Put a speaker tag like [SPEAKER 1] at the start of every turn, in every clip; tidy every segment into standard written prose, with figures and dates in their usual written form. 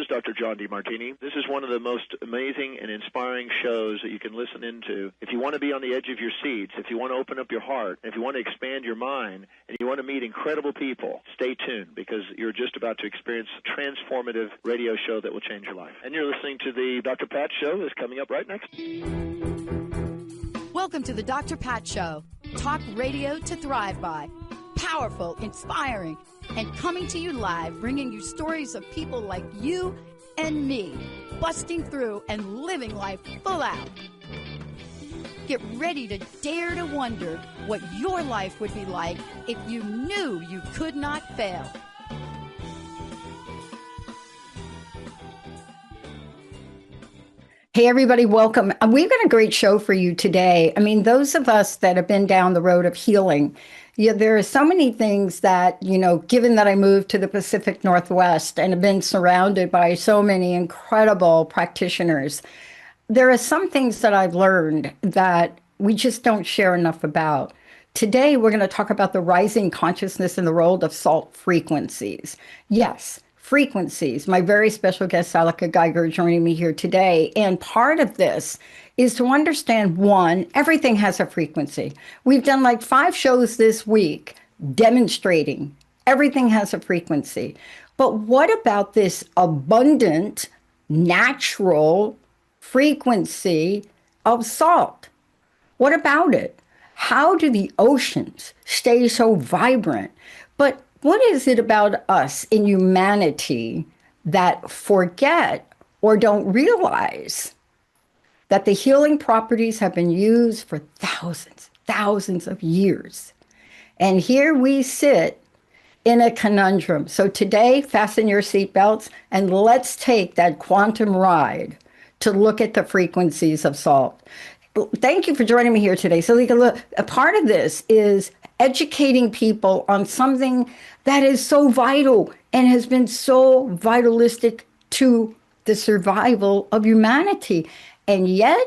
[SPEAKER 1] is Dr. John DeMartini. This is one of the most amazing and inspiring shows that you can listen into. If you want to be on the edge of your seats, if you want to open up your heart, if you want to expand your mind, and you want to meet incredible people, stay tuned because you're just about to experience a transformative radio show that will change your life. And you're listening to the Dr. Pat Show that's coming up right next.
[SPEAKER 2] Welcome to the Dr. Pat Show. Talk radio to thrive by. Powerful, inspiring, and coming to you live, bringing you stories of people like you and me, busting through and living life full out. Get ready to dare to wonder what your life would be like if you knew you could not fail.
[SPEAKER 3] Hey, everybody, welcome. We've got a great show for you today. I mean, those of us that have been down the road of healing, there are so many things that, given that I moved to the Pacific Northwest and have been surrounded by so many incredible practitioners, there are some things that I've learned that we just don't share enough about. Today, we're going to talk about the rising consciousness and the role of salt frequencies. Yes, frequencies. My very special guest, Salica Geiger, joining me here today. And part of this is to understand, one, everything has a frequency. We've done like 5 shows this week demonstrating everything has a frequency. But what about this abundant, natural frequency of salt? What about it? How do the oceans stay so vibrant? But what is it about us in humanity that forget or don't realize that the healing properties have been used for thousands of years? And here we sit in a conundrum. So today, fasten your seatbelts and let's take that quantum ride to look at the frequencies of salt. Thank you for joining me here today. So, look, a part of this is educating people on something that is so vital and has been so vitalistic to the survival of humanity. And yet,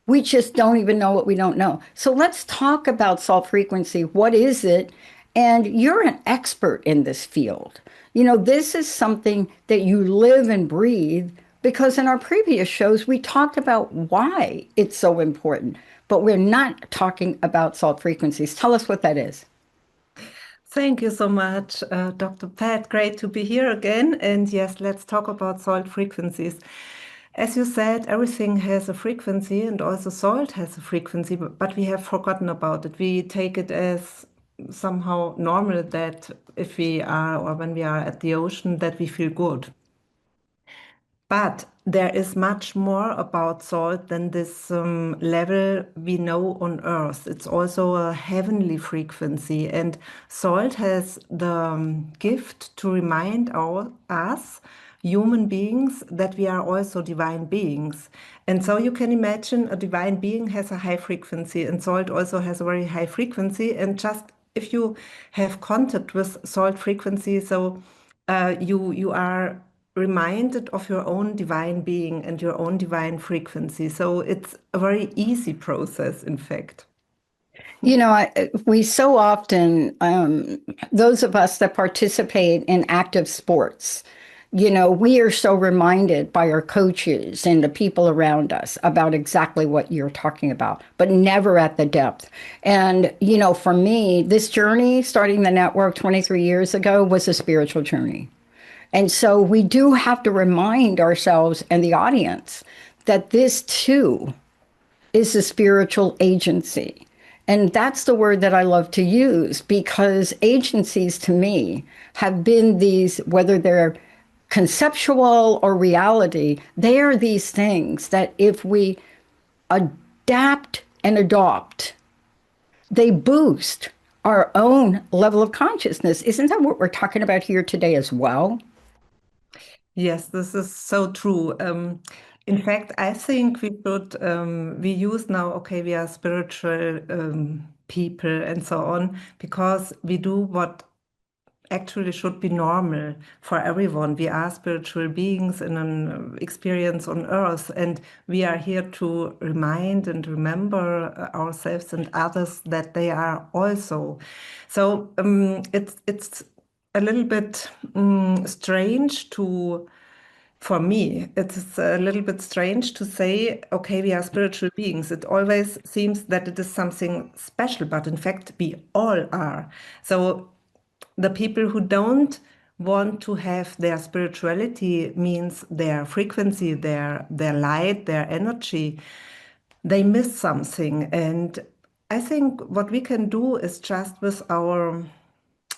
[SPEAKER 3] we just don't even know what we don't know. So let's talk about salt frequency. What is it? And you're an expert in this field. This is something that you live and breathe, because in our previous shows, we talked about why it's so important, but we're not talking about salt frequencies. Tell us what that is.
[SPEAKER 4] Thank you so much, Dr. Pat. Great to be here again. And yes, let's talk about salt frequencies. As you said, everything has a frequency, and also salt has a frequency, but we have forgotten about it. We take it as somehow normal that if we are, or when we are at the ocean, that we feel good. But there is much more about salt than this level we know on Earth. It's also a heavenly frequency, and salt has the gift to remind us, human beings, that we are also divine beings. And so you can imagine a divine being has a high frequency, and salt also has a very high frequency. And just if you have contact with salt frequency, so you are reminded of your own divine being and your own divine frequency. So it's a very easy process, in fact.
[SPEAKER 3] We so often, those of us that participate in active sports, we are so reminded by our coaches and the people around us about exactly what you're talking about, but never at the depth. And, for me, this journey, starting the network 23 years ago, was a spiritual journey. And so we do have to remind ourselves and the audience that this too is a spiritual agency. And that's the word that I love to use, because agencies to me have been these, whether they're conceptual or reality, they are these things that if we adapt and adopt, they boost our own level of consciousness. Isn't that what we're talking about here today as well?
[SPEAKER 4] Yes, this is so true. In fact, I think we use now, okay, we are spiritual people and so on, because we do what actually should be normal for everyone. We are spiritual beings in an experience on Earth, and we are here to remind and remember ourselves and others that they are also. So it's a little bit strange to For me, it's a little bit strange to say, okay, we are spiritual beings. It always seems that it is something special, but in fact, we all are. So the people who don't want to have their spirituality, means their frequency, their light, their energy, they miss something. And I think what we can do is just with our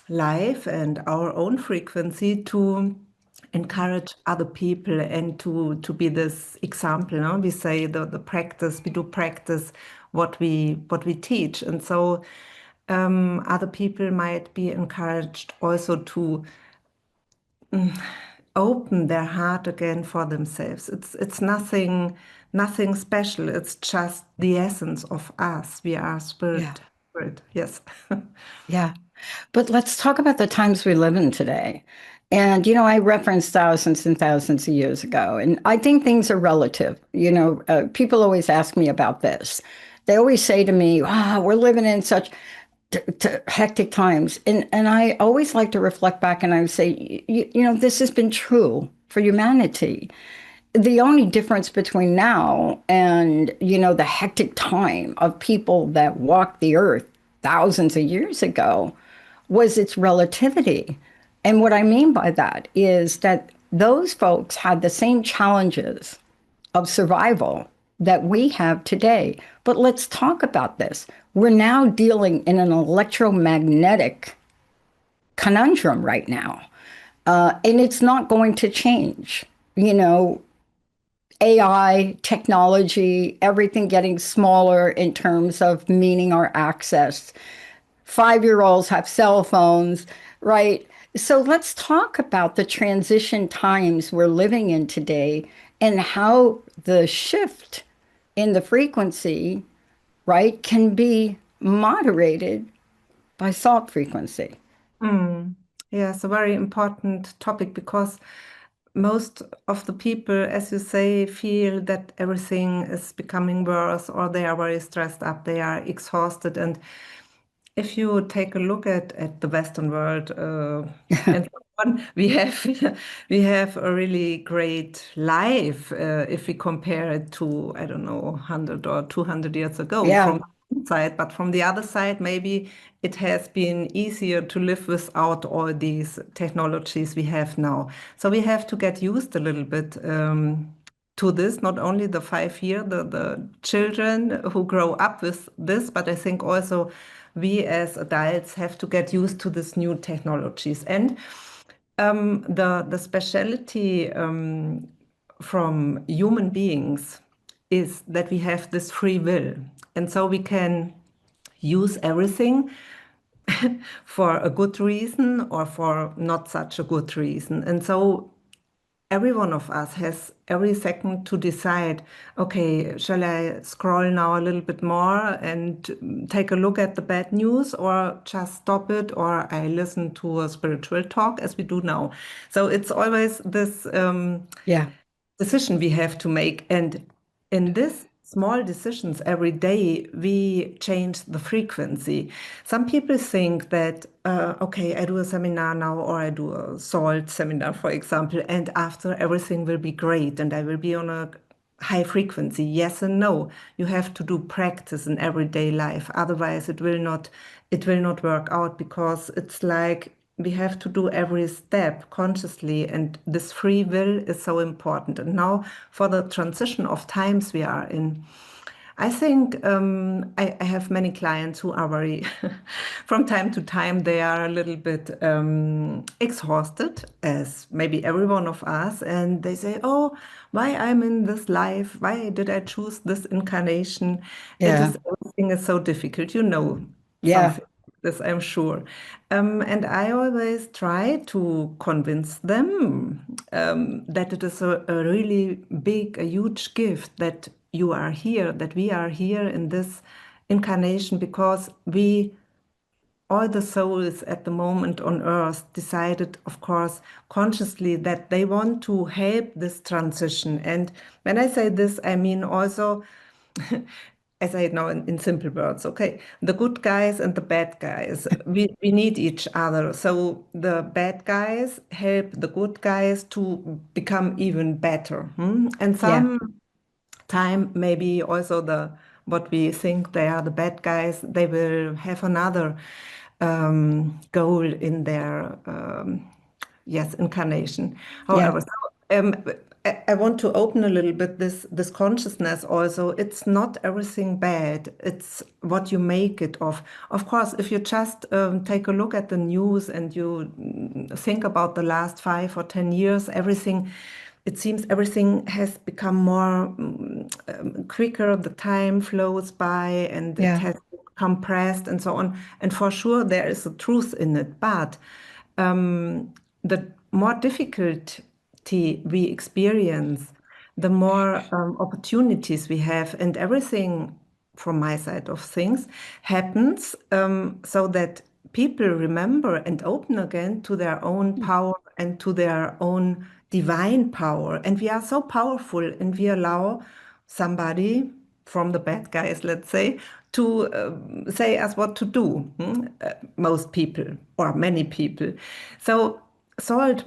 [SPEAKER 4] life and our own frequency to encourage other people and to be this example. No? We say the practice, we do practice what we teach. And so other people might be encouraged also to open their heart again for themselves. It's nothing special. It's just the essence of us. We are
[SPEAKER 3] Yeah.
[SPEAKER 4] spirit. Yes.
[SPEAKER 3] Yeah. But let's talk about the times we live in today. And, you know, I referenced thousands and thousands of years ago, and I think things are relative. People always ask me about this. They always say to me, we're living in such hectic times. And I always like to reflect back and I would say, this has been true for humanity. The only difference between now and, the hectic time of people that walked the earth thousands of years ago was its relativity. And what I mean by that is that those folks had the same challenges of survival that we have today. But let's talk about this. We're now dealing in an electromagnetic conundrum right now, and it's not going to change. AI, technology, everything getting smaller in terms of meaning our access. 5-year-olds have cell phones, right? So let's talk about the transition times we're living in today and how the shift in the frequency, right, can be moderated by salt frequency.
[SPEAKER 4] Yeah, it's a very important topic because most of the people, as you say, feel that everything is becoming worse or they are very stressed up, they are exhausted. And if you take a look at the Western world and so on, we have a really great life if we compare it to, I don't know, 100 or 200 years ago
[SPEAKER 3] Yeah,
[SPEAKER 4] from one side, but from the other side, maybe it has been easier to live without all these technologies we have now. So we have to get used a little bit to this, not only the 5 year, the children who grow up with this, but I think also we as adults have to get used to these new technologies. And the speciality from human beings is that we have this free will. And so we can use everything for a good reason or for not such a good reason. And so every one of us has every second to decide, okay, shall I scroll now a little bit more and take a look at the bad news or just stop it, or I listen to a spiritual talk as we do now. So it's always this
[SPEAKER 3] yeah,
[SPEAKER 4] decision we have to make. And in this small decisions every day, we change the frequency. Some people think that, okay, I do a seminar now, or I do a salt seminar, for example, and after everything will be great and I will be on a high frequency. Yes and no. You have to do practice in everyday life. Otherwise, it will not work out, because it's like we have to do every step consciously, and this free will is so important. And now for the transition of times we are in, I think I have many clients who are very, from time to time, they are a little bit exhausted, as maybe every one of us, and they say, "Oh, why I'm in this life? Why did I choose this incarnation?
[SPEAKER 3] yeah,
[SPEAKER 4] Everything is so difficult." You know
[SPEAKER 3] yeah,
[SPEAKER 4] something like this, I'm sure. And I always try to convince them that it is a really big, a huge gift that you are here, that we are here in this incarnation, because we, all the souls at the moment on earth, decided, of course, consciously that they want to help this transition. And when I say this, I mean also I say it now in simple words, okay? The good guys and the bad guys, we need each other. So the bad guys help the good guys to become even better. And
[SPEAKER 3] Yeah.
[SPEAKER 4] some time maybe also what we think they are the bad guys, they will have another goal in their yes, incarnation.
[SPEAKER 3] Yeah.
[SPEAKER 4] However, so, I want to open a little bit this consciousness also. It's not everything bad. It's what you make it of. Of course, if you just take a look at the news and you think about the last 5 or 10 years, it seems everything has become more quicker. The time flows by and it
[SPEAKER 3] Yeah.
[SPEAKER 4] has compressed and so on. And for sure, there is a truth in it. But the more difficulty we experience, the more opportunities we have, and everything from my side of things happens so that people remember and open again to their own power and to their own divine power. And we are so powerful, and we allow somebody from the bad guys, let's say, to say us what to do. Most people or many people. So salt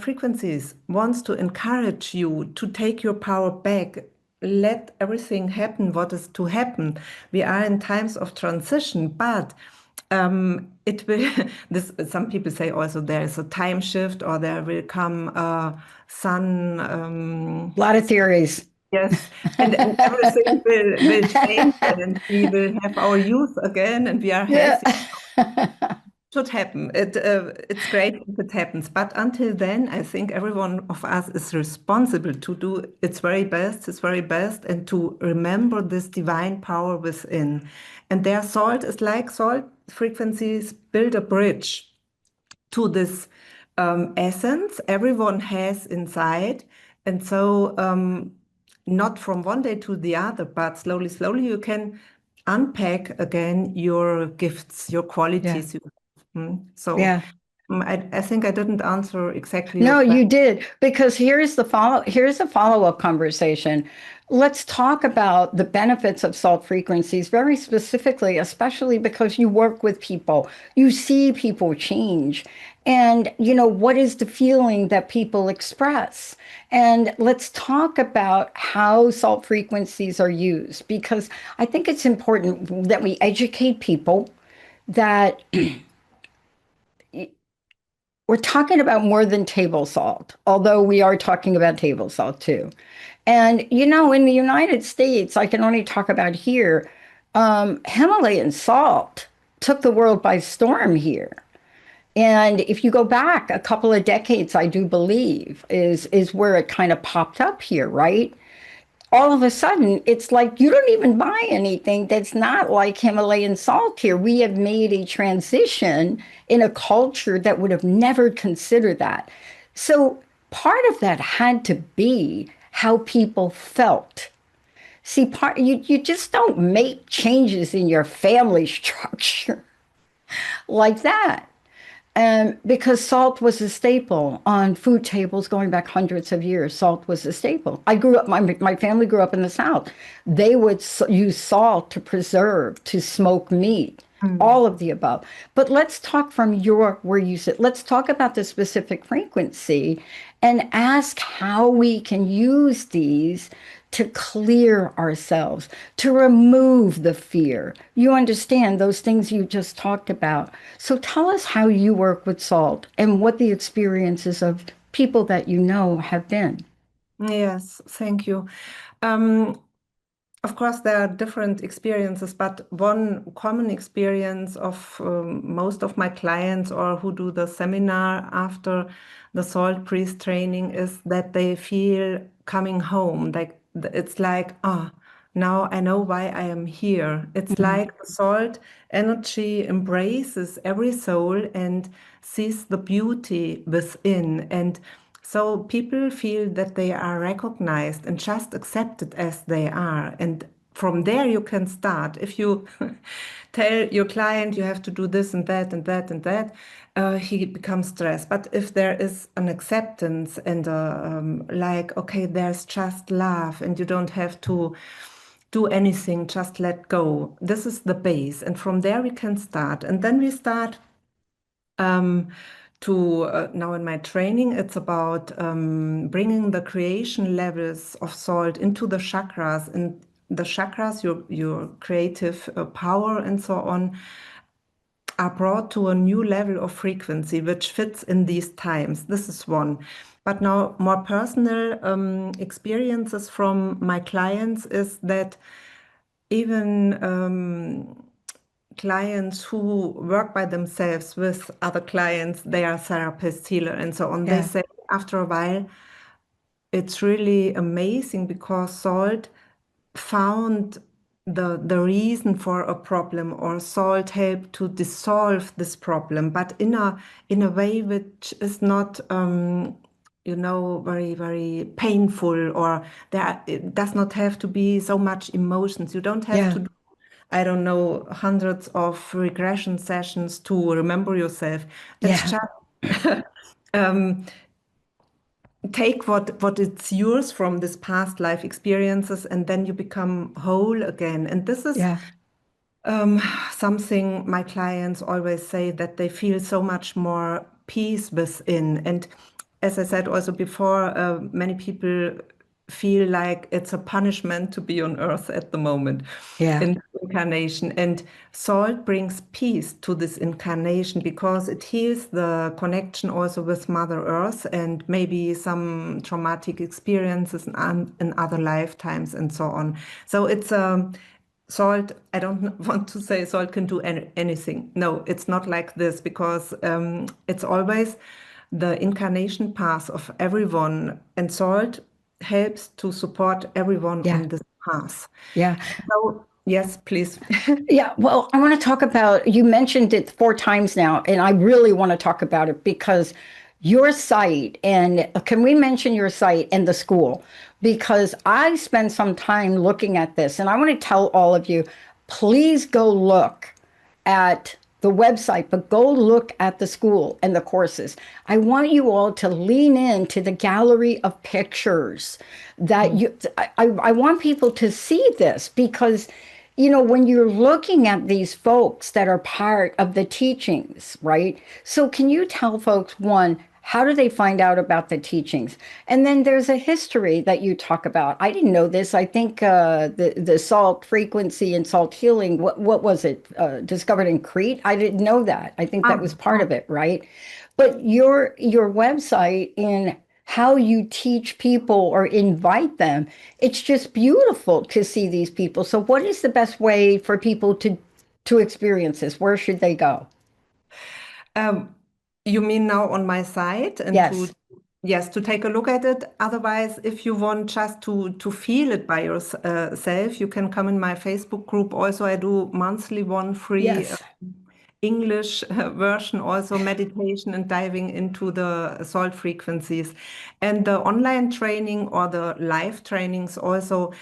[SPEAKER 4] frequencies wants to encourage you to take your power back. Let everything happen what is to happen. We are in times of transition, but it will, this, some people say also there is a time shift, or there will come a sun,
[SPEAKER 3] A lot of theories.
[SPEAKER 4] yes, and everything will change, and we will have our youth again, and we are
[SPEAKER 3] Yeah.
[SPEAKER 4] healthy. Should happen. It's great if it happens. But until then, I think every one of us is responsible to do its very best, and to remember this divine power within. And their salt is like salt frequencies build a bridge to this essence everyone has inside. And so, not from one day to the other, but slowly, slowly, you can unpack again your gifts, your
[SPEAKER 3] Yeah.
[SPEAKER 4] qualities. So,
[SPEAKER 3] Yeah.
[SPEAKER 4] I think I didn't answer exactly your
[SPEAKER 3] No,
[SPEAKER 4] question.
[SPEAKER 3] you did, because here's a follow-up conversation. Let's talk about the benefits of salt frequencies very specifically, especially because you work with people, you see people change. And what is the feeling that people express? And let's talk about how salt frequencies are used, because I think it's important that we educate people that we're talking about more than table salt, although we are talking about table salt too. And, in the United States, I can only talk about here, Himalayan salt took the world by storm here. And if you go back a couple of decades, I do believe, is where it kind of popped up here, right? All of a sudden, it's like you don't even buy anything that's not like Himalayan salt here. We have made a transition in a culture that would have never considered that. So part of that had to be how people felt. See, you just don't make changes in your family structure like that. Because salt was a staple on food tables going back hundreds of years. Salt was a staple. My family grew up in the South. They would use salt to preserve, to smoke meat, all of the above. But let's talk from where you sit. Let's talk about the specific frequency and ask how we can use these to clear ourselves, to remove the fear. You understand those things you just talked about. So tell us how you work with salt and what the experiences of people that you know have been.
[SPEAKER 4] Yes, thank you. Um, Of course, there are different experiences, but one common experience of most of my clients, or who do the seminar after the salt priest training, is that they feel coming home. Like it's like, now I know why I am here. It's like the salt energy embraces every soul and sees the beauty within. And so people feel that they are recognized and just accepted as they are. And from there you can start. If you tell your client you have to do this and that and that and that, he becomes stressed. But if there is an acceptance and like, okay, there's just love, and you don't have to do anything, just let go. This is the base. And from there we can start. And then we start now in my training, it's about bringing the creation levels of salt into the chakras. And the chakras, your creative power and so on, are brought to a new level of frequency, which fits in these times. This is one. But now, more personal experiences from my clients is that even clients who work by themselves with other clients, they are therapists, healer, and so on. They
[SPEAKER 3] Yeah.
[SPEAKER 4] say after a while, it's really amazing because salt found the reason for a problem, or salt helped to dissolve this problem, but in a way which is not very, very painful, or it does not have to be so much emotions. You don't have
[SPEAKER 3] Yeah.
[SPEAKER 4] to do, I don't know, hundreds of regression sessions to remember yourself. It's
[SPEAKER 3] Yeah.
[SPEAKER 4] just take what it's yours from this past life experiences, and then you become whole again. And this is
[SPEAKER 3] Yeah.
[SPEAKER 4] something my clients always say, that they feel so much more peace within. And as I said also before, many people feel like it's a punishment to be on earth at the moment
[SPEAKER 3] Yeah.
[SPEAKER 4] in incarnation. And salt brings peace to this incarnation because it heals the connection also with Mother Earth and maybe some traumatic experiences in other lifetimes and so on. So it's salt, I don't want to say salt can do anything. No, it's not like this, because it's always the incarnation path of everyone, and salt helps to support everyone
[SPEAKER 3] Yeah.
[SPEAKER 4] on this path.
[SPEAKER 3] Yeah.
[SPEAKER 4] So, yes, please.
[SPEAKER 3] Yeah, well, I want to talk about, you mentioned it 4 times now, and I really want to talk about it because your site, and can we mention your site and the school? Because I spent some time looking at this, and I want to tell all of you, please go look at the website, but go look at the school and the courses. I want you all to lean into the gallery of pictures that I want people to see this, because when you're looking at these folks that are part of the teachings, right? So can you tell folks, one, how do they find out about the teachings? And then there's a history that you talk about. I didn't know this. I think the salt frequency and salt healing, what was it? Discovered in Crete? I didn't know that. I think that was part of it, right? But your website in how you teach people or invite them, it's just beautiful to see these people. So what is the best way for people to experience this? Where should they go?
[SPEAKER 4] You mean now on my site, and
[SPEAKER 3] Yes.
[SPEAKER 4] yes, to take a look at it. Otherwise, if you want just to feel it by yourself, you can come in my Facebook group. Also, I do monthly one free
[SPEAKER 3] Yes.
[SPEAKER 4] English version, also meditation and diving into the salt frequencies. And the online training or the live trainings also,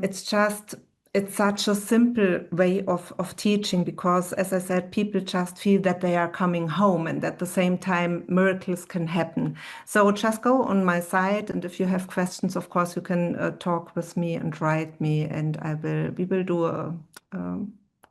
[SPEAKER 4] it's such a simple way of teaching, because, as I said, people just feel that they are coming home, and at the same time, miracles can happen. So just go on my site, and if you have questions, of course, you can talk with me and write me, and we will do a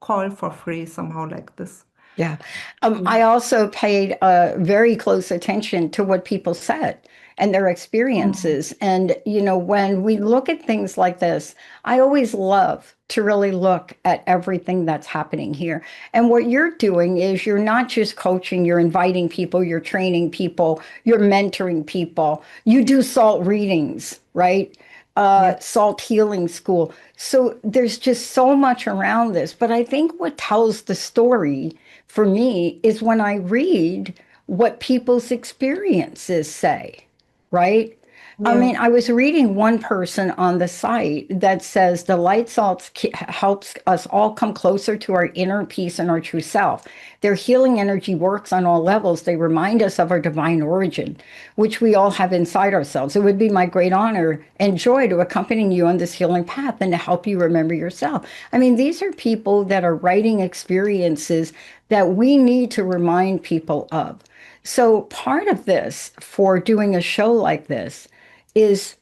[SPEAKER 4] call for free somehow like this.
[SPEAKER 3] Yeah. I also paid very close attention to what people said and their experiences. And, when we look at things like this, I always love to really look at everything that's happening here. And what you're doing is you're not just coaching, you're inviting people, you're training people, you're mentoring people. You do salt readings, right? Salt healing school. So there's just so much around this. But I think what tells the story for me is when I read what people's experiences say, right? I
[SPEAKER 4] Yeah.
[SPEAKER 3] mean, I was reading one person on the site that says the light salts helps us all come closer to our inner peace and our true self. Their healing energy works on all levels. They remind us of our divine origin, which we all have inside ourselves. It would be my great honor and joy to accompany you on this healing path and to help you remember yourself. I mean, these are people that are writing experiences that we need to remind people of. So part of this for doing a show like this is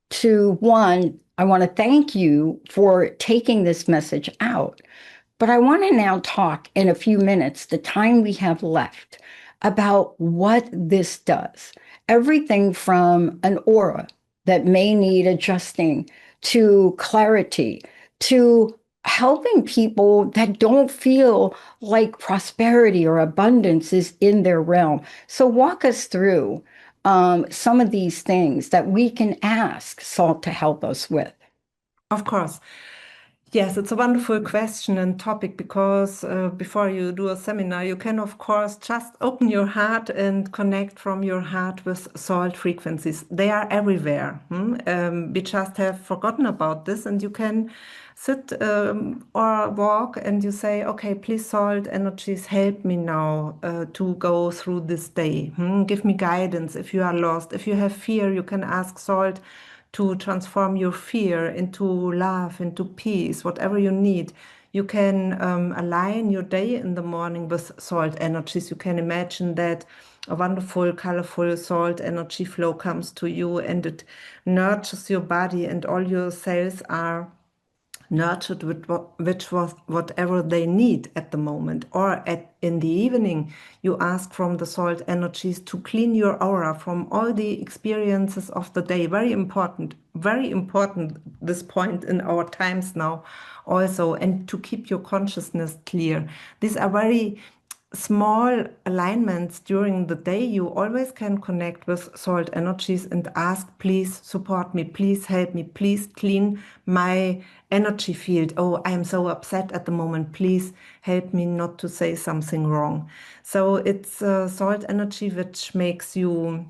[SPEAKER 3] to, one, I want to thank you for taking this message out. But I want to now talk in a few minutes, the time we have left, about what this does. Everything from an aura that may need adjusting to clarity to helping people that don't feel like prosperity or abundance is in their realm. So, walk us through some of these things that we can ask Salt to help us with.
[SPEAKER 4] Of course. Yes, it's a wonderful question and topic because before you do a seminar, you can, of course, just open your heart and connect from your heart with salt frequencies. They are everywhere. We just have forgotten about this, and you can sit or walk and you say, okay, please, salt energies, help me now to go through this day. Give me guidance if you are lost. If you have fear, you can ask salt to transform your fear into love, into peace, whatever you need. You can align your day in the morning with salt energies. You can imagine that a wonderful, colorful salt energy flow comes to you and it nurtures your body, and all your cells are nurtured with whatever they need at the moment. Or in the evening, you ask from the salt energies to clean your aura from all the experiences of the day. Very important, this point in our times now also, and to keep your consciousness clear. These are very small alignments during the day. You always can connect with salt energies and ask, please support me, please help me, please clean my energy field. Oh, I am so upset at the moment. Please help me not to say something wrong. So it's salt energy which makes you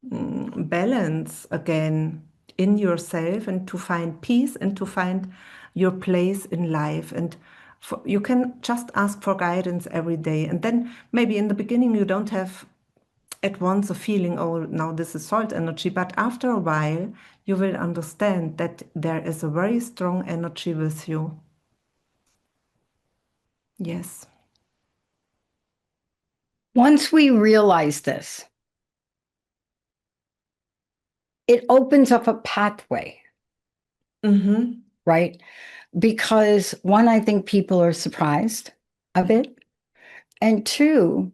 [SPEAKER 4] balance again in yourself and to find peace and to find your place in life. And you can just ask for guidance every day. And then maybe in the beginning you don't have at once a feeling, oh, now this is salt energy. But after a while, you will understand that there is a very strong energy with you. Yes.
[SPEAKER 3] Once we realize this, it opens up a pathway, right? Because one, I think people are surprised a bit. And two,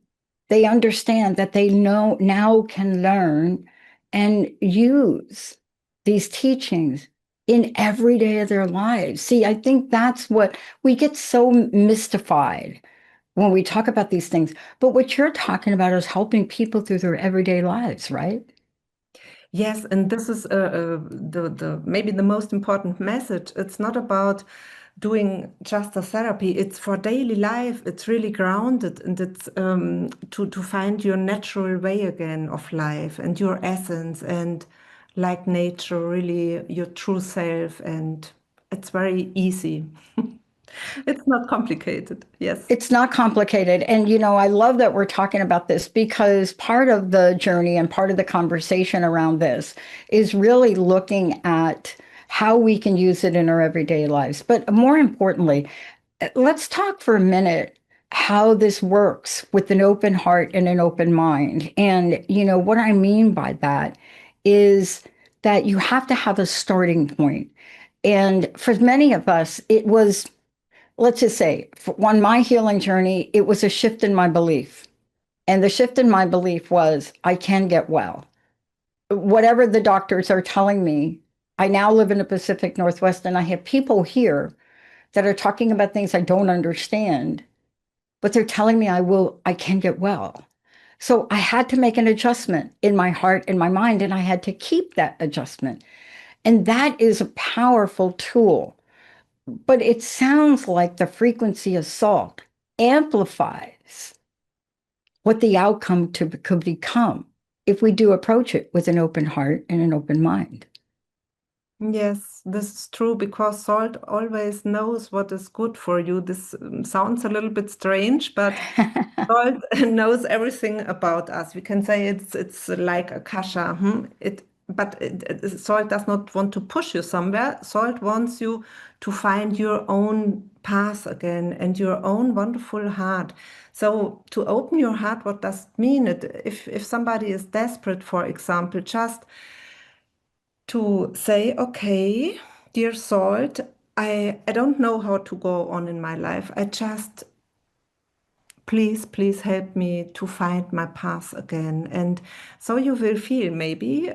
[SPEAKER 3] they understand that they now can learn and use these teachings in every day of their lives. See, I think that's what we get so mystified when we talk about these things. But what you're talking about is helping people through their everyday lives, right?
[SPEAKER 4] Yes, and this is the maybe the most important message. It's not about doing just a therapy. It's for daily life. It's really grounded, and it's to find your natural way again of life and your essence, and like nature, really your true self. And it's very easy. It's not complicated. Yes.
[SPEAKER 3] It's not complicated. And, I love that we're talking about this because part of the journey and part of the conversation around this is really looking at how we can use it in our everyday lives. But more importantly, let's talk for a minute how this works with an open heart and an open mind. And, what I mean by that is that you have to have a starting point. And for many of us, it was, let's just say, on my healing journey, it was a shift in my belief. And the shift in my belief was I can get well. Whatever the doctors are telling me, I now live in the Pacific Northwest and I have people here that are talking about things I don't understand, but they're telling me I can get well. So I had to make an adjustment in my heart and my mind, and I had to keep that adjustment. And that is a powerful tool. But it sounds like the frequency of salt amplifies what the outcome could become if we do approach it with an open heart and an open mind.
[SPEAKER 4] Yes, this is true because salt always knows what is good for you. This sounds a little bit strange, but salt knows everything about us. We can say it's like a kasha. Salt does not want to push you somewhere. Salt wants you to find your own path again and your own wonderful heart. So to open your heart, what does it mean? If somebody is desperate, for example, just to say, okay, Dear Salt, I don't know how to go on in my life. I just, please help me to find my path again. And so you will feel maybe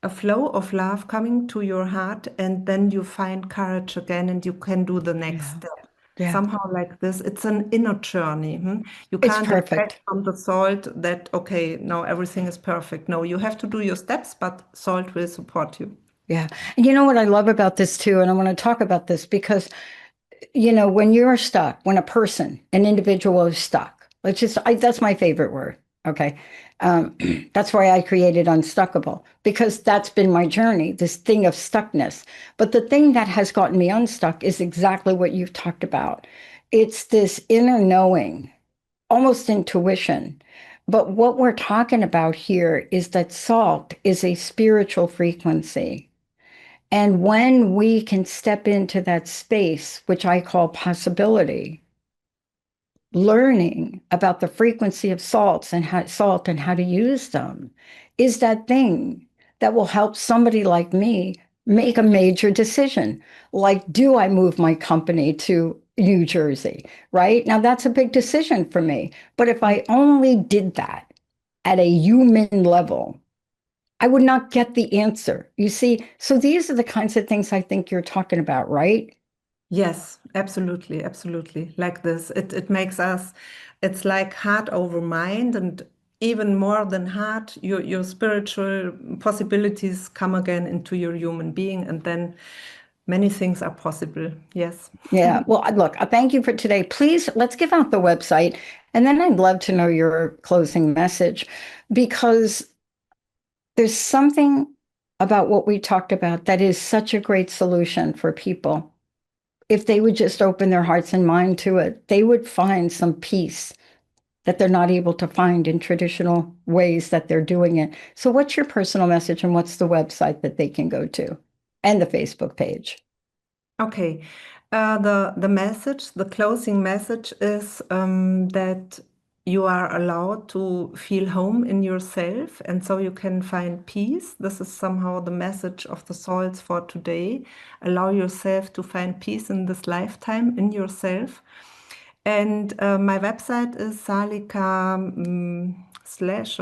[SPEAKER 4] a flow of love coming to your heart, and then you find courage again and you can do the next
[SPEAKER 3] Yeah.
[SPEAKER 4] step.
[SPEAKER 3] Yeah.
[SPEAKER 4] Somehow like this. It's an inner journey. You
[SPEAKER 3] It's
[SPEAKER 4] can't expect
[SPEAKER 3] perfect.
[SPEAKER 4] from the salt that, okay, now everything is perfect. No, you have to do your steps, but salt will support you.
[SPEAKER 3] Yeah. And you know what I love about this too, and I want to talk about this because, you know, when you're stuck, when a person, an individual is stuck, that's my favorite word. Okay. Um, that's why I created Unstuckable, because that's been my journey, this thing of stuckness. But the thing that has gotten me unstuck is exactly what you've talked about. It's this inner knowing, almost intuition. But what we're talking about here is that salt is a spiritual frequency. And when we can step into that space, which I call possibility, learning about the frequency of salt and how to use them is that thing that will help somebody like me make a major decision. Like, do I move my company to New Jersey? Right now, that's a big decision for me. But if I only did that at a human level, I would not get the answer. You see, so these are the kinds of things I think you're talking about, right?
[SPEAKER 4] Yes, absolutely, absolutely. Like this. It makes us, it's like heart over mind, and even more than heart, your spiritual possibilities come again into your human being, and then many things are possible. Yes.
[SPEAKER 3] Yeah. Well, look, thank you for today. Please, let's give out the website. And then I'd love to know your closing message because there's something about what we talked about that is such a great solution for people. If they would just open their hearts and mind to it, they would find some peace that they're not able to find in traditional ways that they're doing it. So, what's your personal message and what's the website that they can go to and the Facebook page?
[SPEAKER 4] Okay. The message, the closing message is that you are allowed to feel home in yourself, and so you can find peace. This is somehow the message of the souls for today. Allow yourself to find peace in this lifetime in yourself. And my website is Salica slash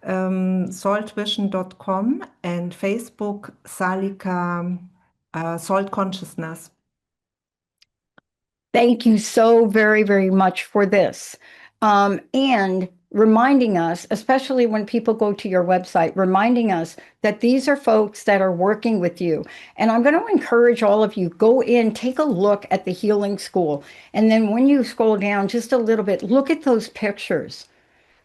[SPEAKER 4] saltvision.com, and Facebook Salica Salt Consciousness.
[SPEAKER 3] Thank you so very, very much for this. And reminding us, especially when people go to your website, reminding us that these are folks that are working with you. And I'm going to encourage all of you, go in, take a look at the Healing School. And then when you scroll down just a little bit, look at those pictures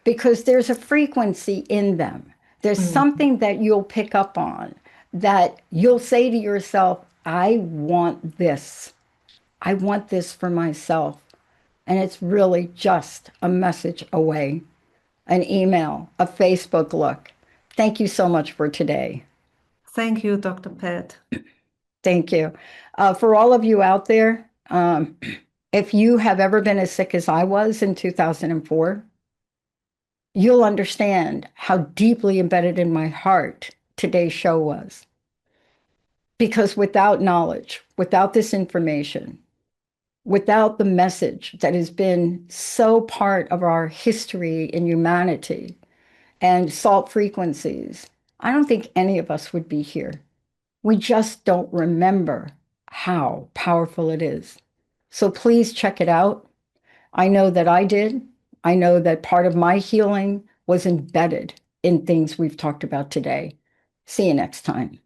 [SPEAKER 3] because there's a frequency in them. There's something that you'll pick up on that you'll say to yourself, I want this. I want this for myself. And it's really just a message away, an email, a Facebook look. Thank you so much for today.
[SPEAKER 4] Thank you, Dr. Pat.
[SPEAKER 3] Thank you. For all of you out there, if you have ever been as sick as I was in 2004, you'll understand how deeply embedded in my heart today's show was. Because without knowledge, without this information, without the message that has been so part of our history in humanity and salt frequencies, I don't think any of us would be here. We just don't remember how powerful it is. So please check it out. I know that I did. I know that part of my healing was embedded in things we've talked about today. See you next time.